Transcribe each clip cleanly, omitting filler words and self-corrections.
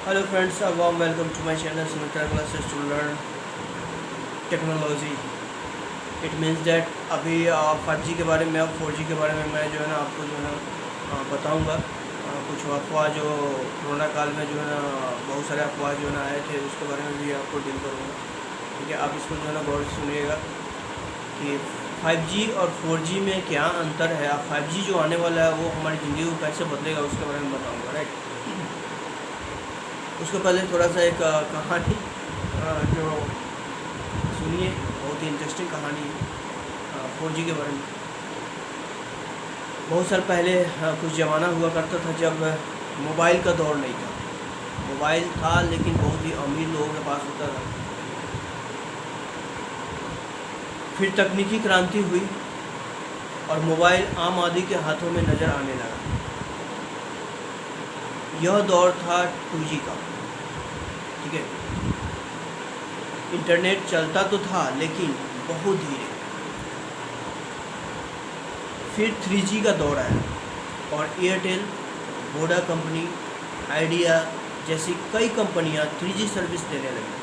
Hello friends, a warm welcome to my channel Sumitra Classes to learn technology. It means that अभी 5G के बारे में अब 4G के बारे में मैं जो है ना आपको जो है ना बताऊंगा। कुछ अफवाह जो कोरोना काल में जो है ना बहुत सारे अफवाह जो है ना आए थे उसके बारे में भी आपको डील करूँगा। ठीक है, आप इसको जो है ना गौर से सुनिएगा कि 5G और 4G में क्या अंतर है। 5G जो आने वाला है वो हमारी ज़िंदगी को कैसे बदलेगा उसके बारे में बताऊँगा। राइट, उसके पहले थोड़ा सा एक कहानी जो सुनिए, बहुत ही इंटरेस्टिंग कहानी है 4G के बारे में। बहुत साल पहले कुछ ज़माना हुआ करता था जब मोबाइल का दौर नहीं था। मोबाइल था लेकिन बहुत ही अमीर लोगों के पास होता था। फिर तकनीकी क्रांति हुई और मोबाइल आम आदमी के हाथों में नज़र आने लगा। यह दौर था 2G का। ठीक है, इंटरनेट चलता तो था लेकिन बहुत धीरे। फिर 3G का दौर आया और एयरटेल, वोडा कंपनी, आइडिया जैसी कई कंपनियां 3G सर्विस देने लगी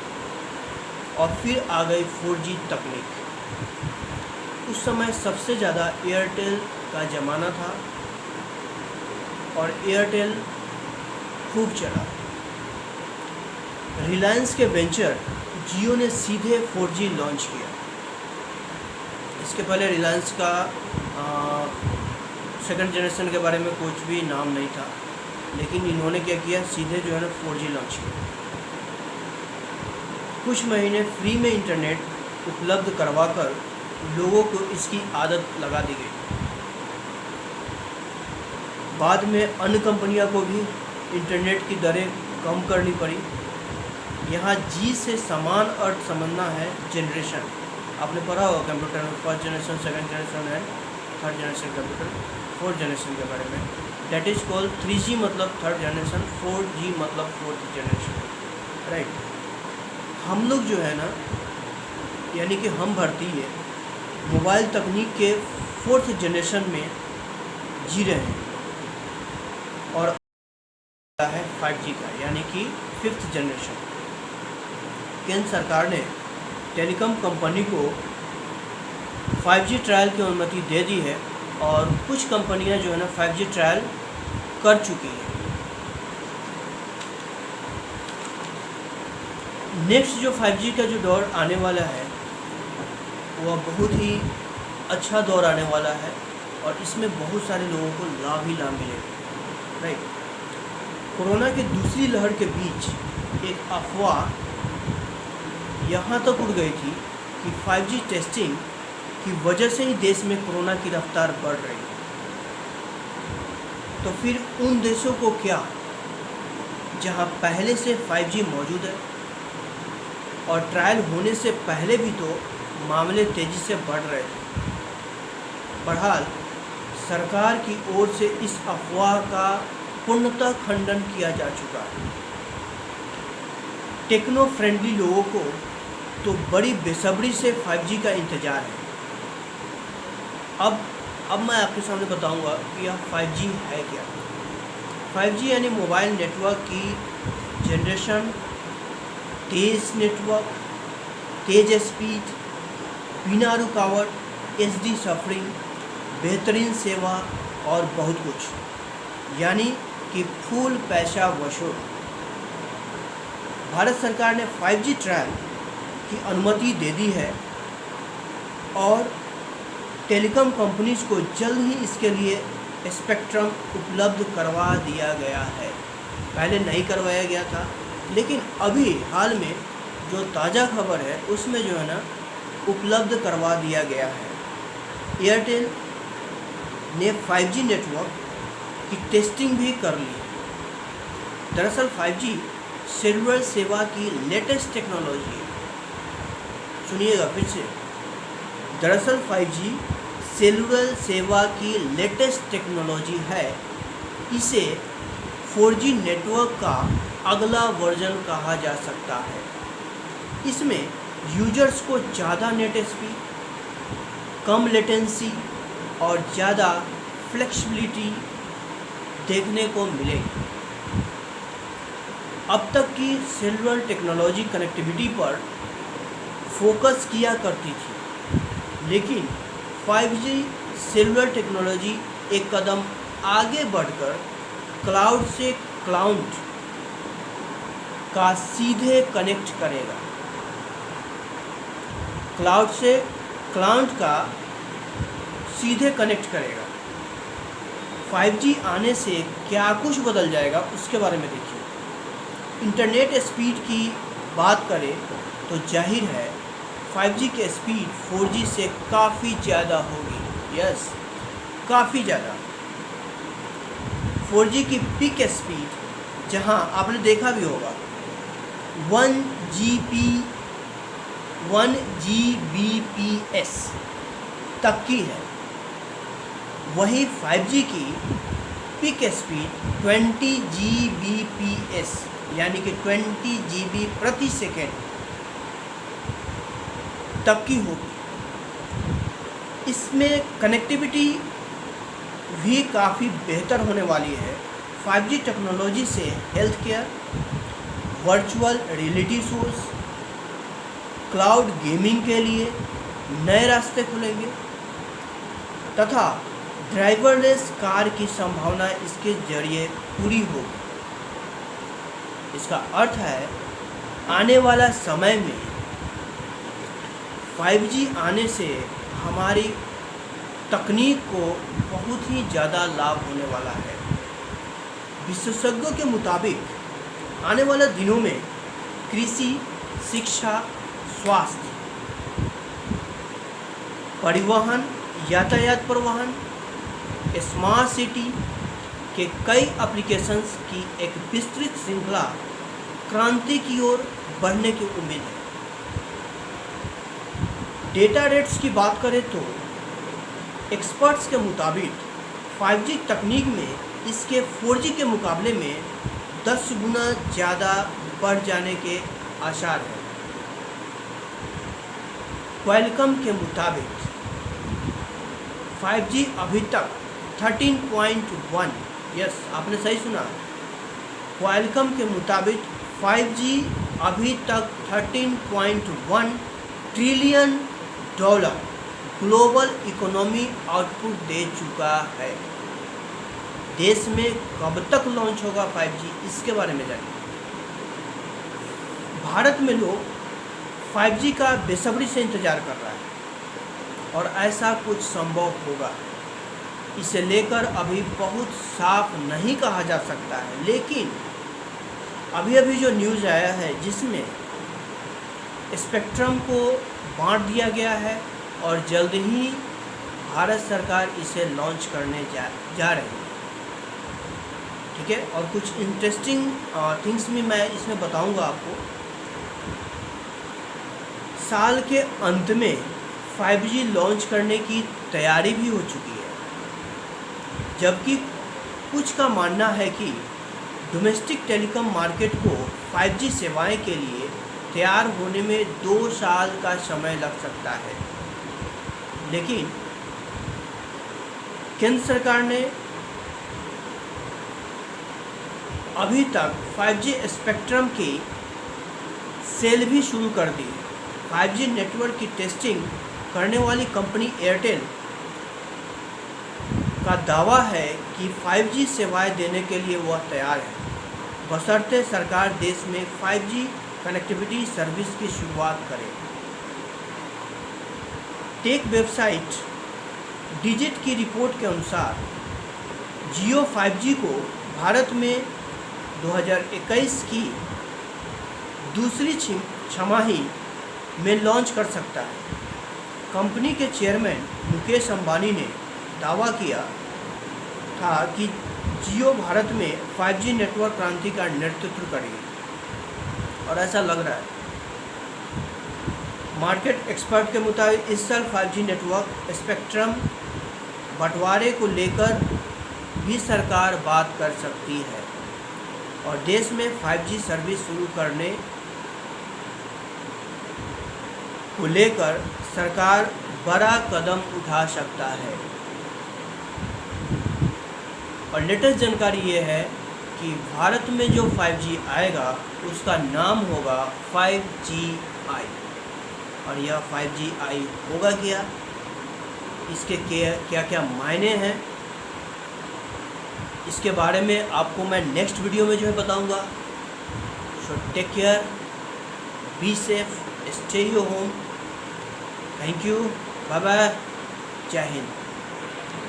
और फिर आ गई 4G तकनीक। उस समय सबसे ज़्यादा एयरटेल का ज़माना था और एयरटेल खूब चला। रिलायंस के वेंचर जियो ने सीधे 4G लॉन्च किया। इसके पहले रिलायंस का सेकंड जनरेशन के बारे में कुछ भी नाम नहीं था, लेकिन इन्होंने क्या किया, सीधे जो है ना 4G लॉन्च किया। कुछ महीने फ्री में इंटरनेट उपलब्ध करवाकर लोगों को इसकी आदत लगा दी गई। बाद में अन्य कंपनियों को भी इंटरनेट की दरें कम करनी पड़ी। यहाँ जी से समान अर्थ समझना है जनरेशन। आपने पढ़ा होगा कंप्यूटर में first generation, second generation and third generation computer, fourth generation के बारे में। दैट इज़ कॉल्ड 3G मतलब थर्ड जनरेशन, 4G मतलब फोर्थ जनरेशन। राइट, हम लोग जो है ना, यानी कि हम भारतीय मोबाइल तकनीक के फोर्थ जनरेशन में जी रहे हैं और है 5G का, यानी कि फिफ्थ जनरेशन। केंद्र सरकार ने टेलीकॉम कंपनी को 5G ट्रायल की अनुमति दे दी है और कुछ कंपनियां जो है ना 5G ट्रायल कर चुकी हैं। नेक्स्ट जो 5G का जो दौर आने वाला है वह बहुत ही अच्छा दौर आने वाला है और इसमें बहुत सारे लोगों को लाभ ही लाभ मिलेगा। राइट, कोरोना की दूसरी लहर के बीच एक अफवाह यहाँ तक उड़ गई थी कि 5G टेस्टिंग की वजह से ही देश में कोरोना की रफ्तार बढ़ रही है। तो फिर उन देशों को क्या जहाँ पहले से 5G मौजूद है और ट्रायल होने से पहले भी तो मामले तेज़ी से बढ़ रहे थे। बहरहाल सरकार की ओर से इस अफवाह का पूर्णतः खंडन किया जा चुका है। टेक्नो फ्रेंडली लोगों को तो बड़ी बेसब्री से 5G का इंतज़ार है। अब मैं आपके सामने बताऊंगा कि यह 5G है क्या। 5G यानी मोबाइल नेटवर्क की जनरेशन, तेज़ नेटवर्क, तेज़ स्पीड, बिना रुकावट, HD सफरिंग, बेहतरीन सेवा और बहुत कुछ, यानी कि फुल पैसा वसूल। भारत सरकार ने 5G ट्रायल की अनुमति दे दी है और टेलीकॉम कंपनीज को जल्द ही इसके लिए स्पेक्ट्रम उपलब्ध करवा दिया गया है। पहले नहीं करवाया गया था, लेकिन अभी हाल में जो ताज़ा खबर है उसमें जो है ना उपलब्ध करवा दिया गया है। एयरटेल ने 5G नेटवर्क की टेस्टिंग भी कर ली है। दरअसल 5G सेलुलर सेवा की लेटेस्ट टेक्नोलॉजी है। सुनिएगा फिर से, दरअसल 5G सेलुलर सेवा की लेटेस्ट टेक्नोलॉजी है। इसे 4G नेटवर्क का अगला वर्जन कहा जा सकता है। इसमें यूजर्स को ज़्यादा नेट स्पीड, कम लेटेंसी और ज़्यादा फ्लेक्सिबिलिटी देखने को मिलेगी। अब तक की सेलुलर टेक्नोलॉजी कनेक्टिविटी पर फोकस किया करती थी, लेकिन 5G सेलुलर टेक्नोलॉजी एक कदम आगे बढ़कर क्लाउड से क्लाउड का सीधे कनेक्ट करेगा। क्लाउड से क्लाउड का सीधे कनेक्ट करेगा। 5G आने से क्या कुछ बदल जाएगा उसके बारे में देखिए। इंटरनेट स्पीड की बात करें तो जाहिर है 5G की स्पीड 4G से काफ़ी ज़्यादा होगी। यस, काफ़ी ज़्यादा। 4G की पिक स्पीड, जहां आपने देखा भी होगा 1 Gbps तक की है, वही 5G की पिक स्पीड 20 Gbps यानी कि 20 GB प्रति सेकेंड तक की होगी। इसमें कनेक्टिविटी भी काफ़ी बेहतर होने वाली है। 5G टेक्नोलॉजी से health care, virtual reality shows, cloud gaming के लिए नए रास्ते खुलेंगे तथा ड्राइवरलेस कार की संभावना इसके जरिए पूरी होगी। इसका अर्थ है आने वाला समय में 5G आने से हमारी तकनीक को बहुत ही ज़्यादा लाभ होने वाला है। विशेषज्ञों के मुताबिक आने वाले दिनों में कृषि, शिक्षा, स्वास्थ्य, परिवहन, यातायात परिवहन, स्मार्ट सिटी के कई एप्लीकेशंस की एक विस्तृत श्रृंखला क्रांति की ओर बढ़ने की उम्मीद है। डेटा रेट्स की बात करें तो एक्सपर्ट्स के मुताबिक 5G तकनीक में इसके 4G के मुकाबले में 10 गुना ज़्यादा बढ़ जाने के आसार हैं। क्वालकॉम के मुताबिक 5G अभी तक 13.1, यस आपने सही सुना, क्वालकॉम के मुताबिक 5G अभी तक 13.1 trillion dollar global economy output दे चुका है। देश में कब तक लॉन्च होगा 5G, इसके बारे में जानिए। भारत में लोग 5G का बेसब्री से इंतज़ार कर रहा है और ऐसा कुछ संभव होगा, इसे लेकर अभी बहुत साफ नहीं कहा जा सकता है, लेकिन अभी जो न्यूज़ आया है जिसमें स्पेक्ट्रम को बांट दिया गया है और जल्द ही भारत सरकार इसे लॉन्च करने जा रही है। ठीक है, और कुछ इंटरेस्टिंग थिंग्स भी मैं इसमें बताऊंगा आपको। साल के अंत में 5G लॉन्च करने की तैयारी भी हो चुकी है, जबकि कुछ का मानना है कि डोमेस्टिक टेलीकॉम मार्केट को 5G सेवाएं के लिए तैयार होने में 2 साल का समय लग सकता है। लेकिन केंद्र सरकार ने अभी तक 5G स्पेक्ट्रम की सेल भी शुरू कर दी। 5G नेटवर्क की टेस्टिंग करने वाली कंपनी एयरटेल का दावा है कि 5G सेवाएं देने के लिए वह तैयार है, बशर्ते सरकार देश में 5G कनेक्टिविटी सर्विस की शुरुआत करे। टेक वेबसाइट डिजिट की रिपोर्ट के अनुसार जियो 5G को भारत में 2021 की दूसरी छमाही में लॉन्च कर सकता है। कंपनी के चेयरमैन मुकेश अंबानी ने दावा किया था कि जियो भारत में 5G नेटवर्क क्रांति का नेतृत्व करेगी, और ऐसा लग रहा है। मार्केट एक्सपर्ट के मुताबिक इस साल 5G नेटवर्क स्पेक्ट्रम बंटवारे को लेकर भी सरकार बात कर सकती है और देश में 5G सर्विस शुरू करने को लेकर सरकार बड़ा कदम उठा सकता है। और लेटेस्ट जानकारी ये है कि भारत में जो 5G आएगा उसका नाम होगा 5GI। और यह 5GI होगा क्या, इसके क्या क्या मायने हैं, इसके बारे में आपको मैं नेक्स्ट वीडियो में जो है बताऊंगा। So take care, be safe, stay your home. Thank you, bye bye, जय हिंद।